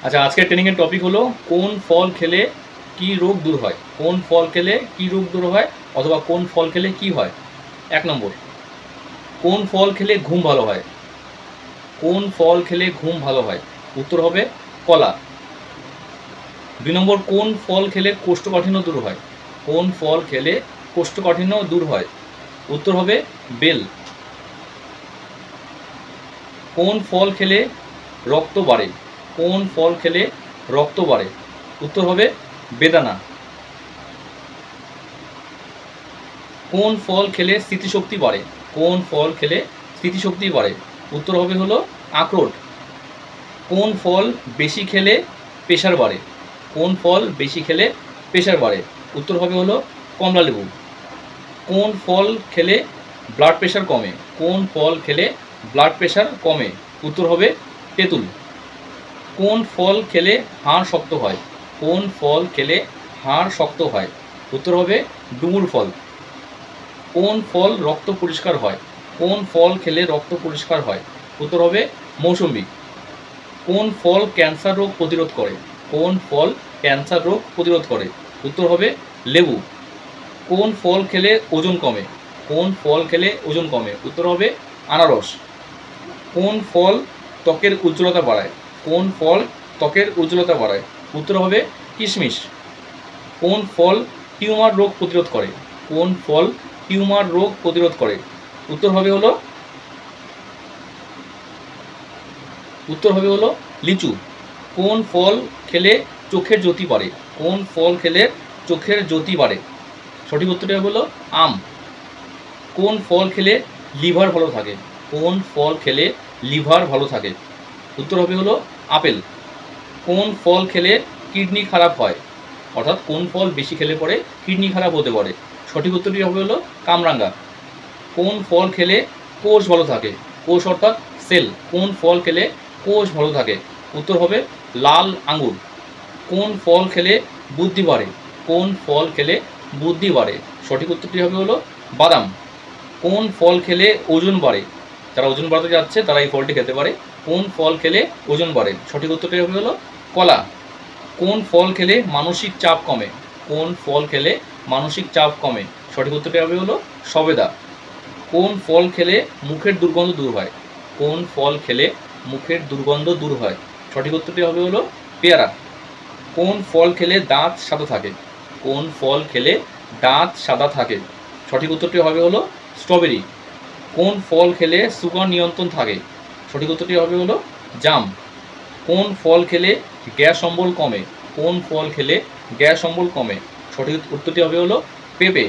আচ্ছা, আজকের ট্রেনিংয়ের টপিক হলো কোন ফল খেলে কি রোগ দূর হয়। কোন ফল খেলে কি রোগ দূর হয় অথবা কোন ফল খেলে কি হয়। 1 নম্বর, কোন ফল খেলে ঘুম ভালো হয়। কোন ফল খেলে ঘুম ভালো হয়, উত্তর হবে কলা। 2 নম্বর, কোন ফল খেলে কোষ্ঠকাঠিন্য দূর হয়। কোন ফল খেলে কোষ্ঠকাঠিন্য দূর হয়, উত্তর হবে বেল। কোন ফল খেলে রক্ত বাড়ে। কোন ফল খেলে রক্ত বাড়ে, উত্তর হবে বেদানা। কোন ফল খেলে স্মৃতিশক্তি বাড়ে। কোন ফল খেলে স্মৃতিশক্তি বাড়ে, উত্তর হবে হলো আখরোট। কোন ফল বেশি খেলে প্রেশার বাড়ে। কোন ফল বেশি খেলে প্রেশার বাড়ে, উত্তর হবে হলো কমলালেবু। কোন ফল খেলে ব্লাড প্রেশার কমে। কোন ফল খেলে ব্লাড প্রেশার কমে, উত্তর হবে তেঁতুল। কোন ফল খেলে হাড় শক্ত হয়। কোন ফল খেলে হাড় শক্ত হয়, উত্তর হবে ডুমুর ফল। কোন ফল রক্ত পরিষ্কার হয়। কোন ফল খেলে রক্ত পরিষ্কার হয়, উত্তর হবে মৌসুম্বি। কোন ফল ক্যান্সার রোগ প্রতিরোধ করে। কোন ফল ক্যান্সার রোগ প্রতিরোধ করে, উত্তর হবে লেবু। কোন ফল খেলে ওজন কমে। কোন ফল খেলে ওজন কমে, উত্তর হবে আনারস। কোন ফল ত্বকের উজ্জ্বলতা বাড়ায়। কোন ফল ত্বকের উজ্জ্বলতা বাড়ায়, উত্তর হবে কিশমিশ। কোন ফল টিউমার রোগ প্রতিরোধ করে। কোন ফল টিউমার রোগ প্রতিরোধ করে, উত্তর হবে হলো লিচু। কোন ফল খেলে চোখের জ্যোতি বাড়ে। কোন ফল খেলে চোখের জ্যোতি বাড়ে, সঠিক উত্তরটি হলো আম। কোন ফল খেলে লিভার ভালো থাকে। কোন ফল খেলে লিভার ভালো থাকে, উত্তর হবে হলো আপেল। কোন ফল খেলে কিডনি খারাপ হয়, অর্থাৎ কোন ফল বেশি খেলে পরে কিডনি খারাপ হতে পারে, সঠিক উত্তরটি হবে হলো কামরাঙ্গা। কোন ফল খেলে কোষ ভালো থাকে। কোষ অর্থাৎ সেল। কোন ফল খেলে কোষ ভালো থাকে, উত্তর হবে লাল আঙ্গুর। কোন ফল খেলে বুদ্ধি বাড়ে। কোন ফল খেলে বুদ্ধি বাড়ে, সঠিক উত্তরটি হবে হলো বাদাম। কোন ফল খেলে ওজন বাড়ে। যারা ওজন বাড়াতে যাচ্ছে তারা এই ফলটি খেতে পারে। কোন ফল খেলে ওজন বাড়ে, সঠিক উত্তরটি হবে হলো কলা। কোন ফল খেলে মানসিক চাপ কমে। কোন ফল খেলে মানসিক চাপ কমে, সঠিক উত্তরটি হবে হলো সবেদা। কোন ফল খেলে মুখের দুর্গন্ধ দূর হয়। কোন ফল খেলে মুখের দুর্গন্ধ দূর হয়, সঠিক উত্তরটি হবে হলো পেয়ারা। কোন ফল খেলে দাঁত সাদা থাকে। কোন ফল খেলে দাঁত সাদা থাকে, সঠিক উত্তরটি হবে হলো স্ট্রবেরি। কোন ফল খেলে সুগার নিয়ন্ত্রণ থাকে, সঠিক উত্তরটি হবে হলো জাম। কোন ফল খেলে গ্যাস অম্বল কমে। কোন ফল খেলে গ্যাস অম্বল কমে, সঠিক উত্তরটি হবে হলো পেঁপে।